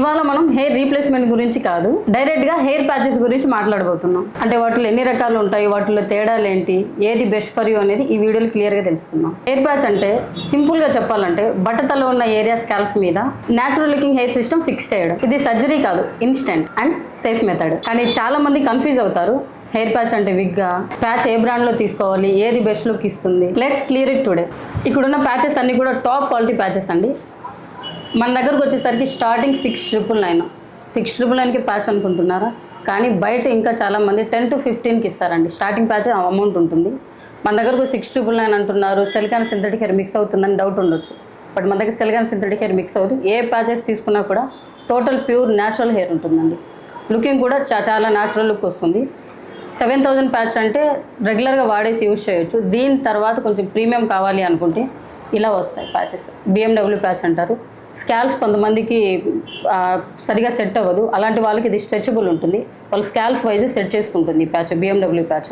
ఇవాళ మనం hair replacement గురించి కాదు, డైరెక్ట్ గా హెయిర్ ప్యాచెస్ గురించి మాట్లాడబోతున్నాం. అంటే వాటిలో ఎన్ని రకాలు ఉంటాయి, వాటిలో తేడాలు ఏంటి, ఏది బెస్ట్ ఫర్ యూ అనేది ఈ వీడియోలో క్లియర్ గా తెలుసుకుందాం. హెయిర్ ప్యాచ్ అంటే సింపుల్ గా చెప్పాలంటే బట్టతలో ఉన్న ఏరియా స్కాల్ప్ మీద natural looking hair system fix చేయడం. ఇది సర్జరీ కాదు, ఇన్స్టెంట్ అండ్ సేఫ్ మెథడ్. కానీ చాలా మంది కన్ఫ్యూజ్ అవుతారు. హెయిర్ ప్యాచ్ అంటే విగ్గా, ప్యాచ్ ఏ బ్రాండ్ లో తీసుకోవాలి, ఏది బెస్ట్ లుక్ ఇస్తుంది. Let's clear it today. ఇక్కడున్న ప్యాచెస్ అన్ని కూడా టాప్ క్వాలిటీ ప్యాచెస్ అండి. మన దగ్గరకు వచ్చేసరికి స్టార్టింగ్ 6,999కి ప్యాచ్ అనుకుంటున్నారా? కానీ బయట ఇంకా చాలామంది 10 to 15కి ఇస్తారండి. స్టార్టింగ్ ప్యాచ్ అమౌంట్ ఉంటుంది. మన దగ్గరకు 6,999 అంటున్నారు. సిలికాన్ సింథటిక్ హెయిర్ మిక్స్ అవుతుందని డౌట్ ఉండొచ్చు. బట్ మన దగ్గర సిలికాన్ సింథటిక్ హెయిర్ మిక్స్ అవుతుంది. ఏ ప్యాచెస్ తీసుకున్నా కూడా టోటల్ ప్యూర్ న్యాచురల్ హెయిర్ ఉంటుందండి. లుకింగ్ కూడా చాలా న్యాచురల్ లుక్ వస్తుంది. 7,000 ప్యాచ్ అంటే రెగ్యులర్గా వాడేసి యూజ్ చేయొచ్చు. దీని తర్వాత కొంచెం ప్రీమియం కావాలి అనుకుంటే ఇలా వస్తాయి ప్యాచెస్. BMW ప్యాచ్ అంటారు. స్కాల్ప్ కొంతమందికి సరిగా సెట్ అవ్వదు, అలాంటి వాళ్ళకి ఇది స్ట్రెచబుల్ ఉంటుంది. వాళ్ళు స్కాల్ప్ వైజ్ సెట్ చేసుకుంటుంది ఈ ప్యాచ్, BMW ప్యాచ్.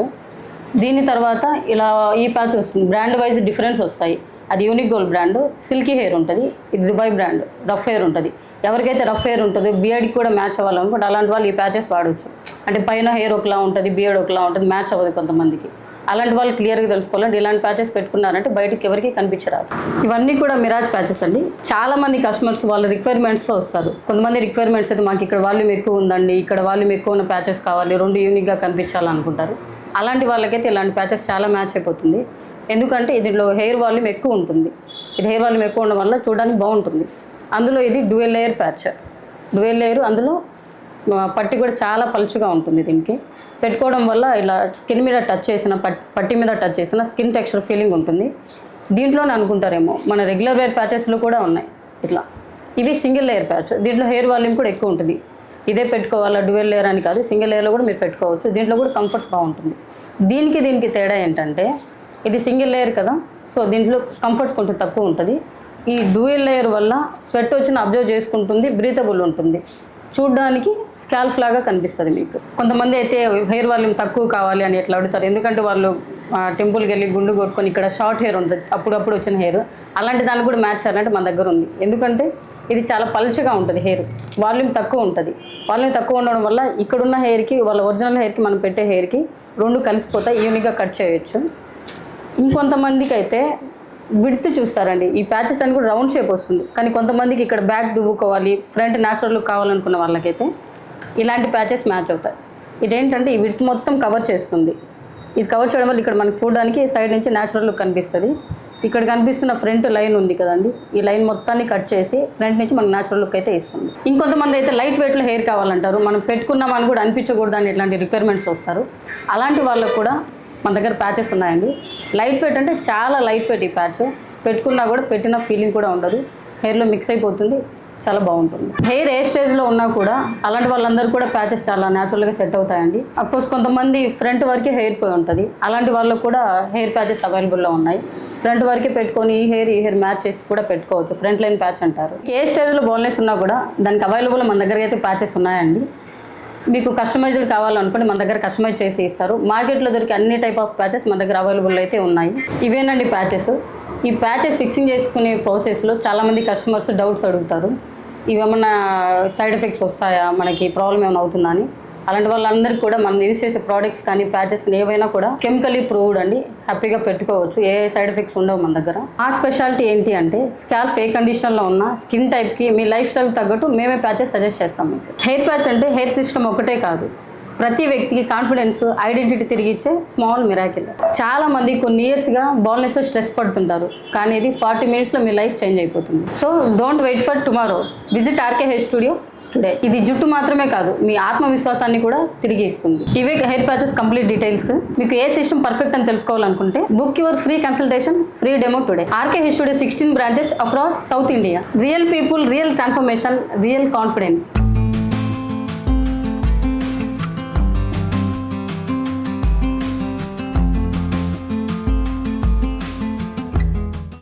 దీని తర్వాత ఇలా ఈ ప్యాచ్ వస్తుంది. బ్రాండ్ వైజ్ డిఫరెన్స్ వస్తాయి. అది unique gold brand, silky hair ఉంటుంది. ఇది దుబాయ్ బ్రాండ్, రఫ్ హెయిర్ ఉంటుంది. ఎవరికైతే రఫ్ హెయిర్ ఉంటుందో, బియర్డ్కి కూడా మ్యాచ్ అవ్వాలనుకుంటే అలాంటి వాళ్ళు ఈ ప్యాచెస్ వాడవచ్చు. అంటే పైన హెయిర్ ఒకలా ఉంటుంది, బియర్డ్ ఒకలా ఉంటుంది, మ్యాచ్ అవ్వదు కొంతమందికి. అలాంటి వాళ్ళు క్లియర్గా తెలుసుకోవాలంటే ఇలాంటి ప్యాచెస్ పెట్టుకున్నారంటే బయటకి ఎవరికి కనిపించరాదు. ఇవన్నీ కూడా మిరాజ్ ప్యాచెస్ అండి. చాలా మంది కస్టమర్స్ వాళ్ళ రిక్వైర్మెంట్స్తో వస్తారు. కొంతమంది రిక్వైర్మెంట్స్ అయితే మాకు ఇక్కడ వాల్యూమ్ ఎక్కువ ఉందండి, ఇక్కడ వాల్యూమ్ ఎక్కువ ఉన్న ప్యాచెస్ కావాలి, 2 యూనిక్గా కనిపించాలనుకుంటారు. అలాంటి వాళ్ళకైతే ఇలాంటి ప్యాచెస్ చాలా మ్యాచ్ అయిపోతుంది. ఎందుకంటే దీంట్లో హెయిర్ వాల్యూమ్ ఎక్కువ ఉంటుంది. ఇది హెయిర్ వాల్యూమ్ ఎక్కువ ఉండడం వల్ల చూడడానికి బాగుంటుంది. అందులో ఇది dual layer patch. Dual layer, అందులో పట్టి కూడా చాలా పలుచుగా ఉంటుంది. దీనికి పెట్టుకోవడం వల్ల ఇలా స్కిన్ మీద టచ్ చేసిన, పట్టి మీద టచ్ చేసిన స్కిన్ టెక్స్చర్ ఫీలింగ్ ఉంటుంది. దీంట్లోనే అనుకుంటారేమో మన రెగ్యులర్ వేర్ ప్యాచెస్లో కూడా ఉన్నాయి ఇట్లా. ఇవి సింగిల్ లేయర్ ప్యాచ్. దీంట్లో హెయిర్ వాల్యూమ్ కూడా ఎక్కువ ఉంటుంది. ఇదే పెట్టుకోవాలా, డ్యూయల్ లేయర్ అని కాదు, సింగిల్ లేయర్లో కూడా మీరు పెట్టుకోవచ్చు. దీంట్లో కూడా కంఫర్ట్స్ బాగుంటుంది. దీనికి తేడా ఏంటంటే ఇది సింగిల్ లేయర్ కదా, సో దీంట్లో కంఫర్ట్స్ కొంచెం తక్కువ ఉంటుంది. ఈ డ్యూయల్ లేయర్ వల్ల స్వెట్ వచ్చిన అబ్జర్వ్ చేసుకుంటుంది, బ్రీతబుల్ ఉంటుంది, చూడడానికి స్కాల్ప్ లాగా కనిపిస్తుంది మీకు. కొంతమంది అయితే హెయిర్ వాల్యూమ్ తక్కువ కావాలి అని ఎట్లా అడుగుతారు. ఎందుకంటే వాళ్ళు టెంపుల్కి వెళ్ళి గుండు కొట్టుకొని ఇక్కడ షార్ట్ హెయిర్ ఉంటుంది, అప్పుడప్పుడు వచ్చిన హెయిర్, అలాంటి దాన్ని కూడా మ్యాచ్ చేయాలంటే మన దగ్గర ఉంది. ఎందుకంటే ఇది చాలా పలుచగా ఉంటుంది, హెయిర్ వాల్యూమ్ తక్కువ ఉంటుంది. వాల్యూమ్ తక్కువ ఉండడం వల్ల ఇక్కడున్న హెయిర్కి, వాళ్ళ ఒరిజినల్ హెయిర్కి, మనం పెట్టే హెయిర్కి 2 కలిసిపోతాయి, యూనిక్గా కట్ చేయొచ్చు. ఇంకొంతమందికి అయితే విడ్త్ చూస్తారండి. ఈ ప్యాచెస్ అని కూడా రౌండ్ షేప్ వస్తుంది. కానీ కొంతమందికి ఇక్కడ బ్యాక్ దువ్వుకోవాలి, ఫ్రంట్ న్యాచురల్ లుక్ కావాలనుకున్న వాళ్ళకైతే ఇలాంటి ప్యాచెస్ మ్యాచ్ అవుతాయి. ఇదేంటంటే ఈ విడ్త్ మొత్తం కవర్ చేస్తుంది. ఇది కవర్ చేయడం వల్ల ఇక్కడ మనకు చూడడానికి సైడ్ నుంచి న్యాచురల్ లుక్ కనిపిస్తుంది. ఇక్కడ కనిపిస్తున్న ఫ్రంట్ లైన్ ఉంది కదండి, ఈ లైన్ మొత్తాన్ని కట్ చేసి ఫ్రంట్ నుంచి మనకు న్యాచురల్ లుక్ అయితే ఇస్తుంది. ఇంకొంతమంది అయితే లైట్ వెయిట్లో హెయిర్ కావాలంటారు. మనం పెట్టుకున్నామని కూడా అనిపించకూడదు అని ఇట్లాంటి రిక్వైర్మెంట్స్ వస్తారు. అలాంటి వాళ్ళకు కూడా మన దగ్గర ప్యాచెస్ ఉన్నాయండి. లైట్ వెయిట్ అంటే చాలా లైట్ వెయిట్. ఈ ప్యాచ్ పెట్టుకున్నా కూడా పెట్టిన ఫీలింగ్ కూడా ఉండదు, హెయిర్లో మిక్స్ అయిపోతుంది, చాలా బాగుంటుంది. హెయిర్ ఏ స్టేజ్లో ఉన్నా కూడా అలాంటి వాళ్ళందరూ కూడా ప్యాచెస్ చాలా న్యాచురల్గా సెట్ అవుతాయండి. అఫ్కోర్స్ కొంతమంది ఫ్రంట్ వరకే హెయిర్ పోయి ఉంటుంది, అలాంటి వాళ్ళకు కూడా హెయిర్ ప్యాచెస్ అవైలబుల్లో ఉన్నాయి. ఫ్రంట్ వరకే పెట్టుకొని ఈ హెయిర్ మ్యాచ్ చేసి కూడా పెట్టుకోవచ్చు, ఫ్రంట్ లైన్ ప్యాచ్ అంటారు. ఏ స్టేజ్లో బోల్నెస్ ఉన్నా కూడా దానికి అవైలబుల్ మన దగ్గర అయితే ప్యాచెస్ ఉన్నాయండి. మీకు కస్టమైజ్డ్ కావాలనుకోండి మన దగ్గర కస్టమైజ్ చేసి ఇస్తారు. మార్కెట్లో దొరికే అన్ని టైప్ ఆఫ్ ప్యాచెస్ మన దగ్గర అవైలబుల్ అయితే ఉన్నాయి. ఇవేనండి ప్యాచెస్. ఈ ప్యాచెస్ ఫిక్సింగ్ చేసుకునే ప్రాసెస్లో చాలామంది కస్టమర్స్ డౌట్స్ అడుగుతారు. ఇవేమన్నా సైడ్ ఎఫెక్ట్స్ వస్తాయా, మనకి ప్రాబ్లం ఏమైనా అవుతుందా అని. అలాంటి వాళ్ళందరికీ కూడా మనం యూజ్ చేసే ప్రోడక్ట్స్ కానీ ప్యాచెస్ కానీ ఏవైనా కూడా కెమికలీ ప్రూవ్డ్ అండి, హ్యాపీగా పెట్టుకోవచ్చు, ఏ సైడ్ ఎఫెక్ట్స్ ఉండవు మన దగ్గర. ఆ స్పెషాలిటీ ఏంటి అంటే స్కాల్ప్ ఏ కండిషన్లో ఉన్న స్కిన్ టైప్కి, మీ లైఫ్ స్టైల్ తగ్గట్టు మేమే ప్యాచెస్ సజెస్ట్ చేస్తాం మీకు. హెయిర్ ప్యాచ్ అంటే హెయిర్ సిస్టమ్ ఒకటే కాదు, ప్రతి వ్యక్తికి కాన్ఫిడెన్స్, ఐడెంటిటీ తిరిగి ఇచ్చే స్మాల్ మిరాకిల్. చాలా మంది కొన్ని ఇయర్స్గా బాల్నెస్తో స్ట్రెస్ పడుతుంటారు, కానీ ఇది 40 minutesలో మీ లైఫ్ చేంజ్ అయిపోతుంది. So don't wait for tomorrow, visit RK hair studio today. ఇది జుట్టు మాత్రమే కాదు, మీ ఆత్మవిశ్వాసాన్ని కూడా తిరిగి ఇస్తుంది. ఇవే హెయిర్ ప్యాచెస్ కంప్లీట్ డీటెయిల్స్. మీకు ఏ సిస్టమ్ పర్ఫెక్ట్ అని తెలుసుకోవాలనుకుంటే book your free consultation, free demo today. RK hair studio 16 branches across south India. Real people, real transformation, real confidence.